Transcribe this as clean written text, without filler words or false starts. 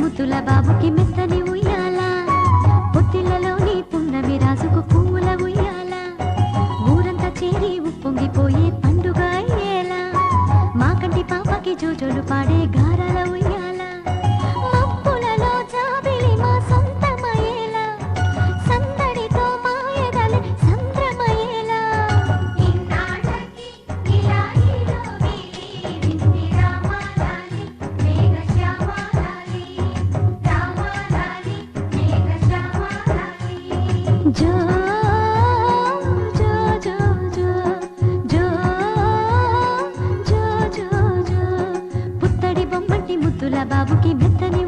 ముద్దుల బాబుకి మెత్తని ఉయ్యాల పొత్తిళ్లలోని పున్నమి రాజుకు పువ్వుల ఉయ్యాల ఊరంతా చేరి ఉప్పొంగిపోయే పండుగ అయ్యేలా మా కంటి పాపకి జోజోలు పాడే గారాల ఉయ్యాల మబ్బులలో జాబిలి మా సొంతమయ్యేలా సందడితో మా ఎదలే సంద్రమయ్యేలా ఇన్నాళ్ళకి ఇలా ఈలోని వింది రామాలాలి మేఘశ్యామాలాలి రామాలాలి మేఘశ్యామాలాలి జో పుత్తడి బొమ్మటి ముద్దుల బాబుకి మెత్తని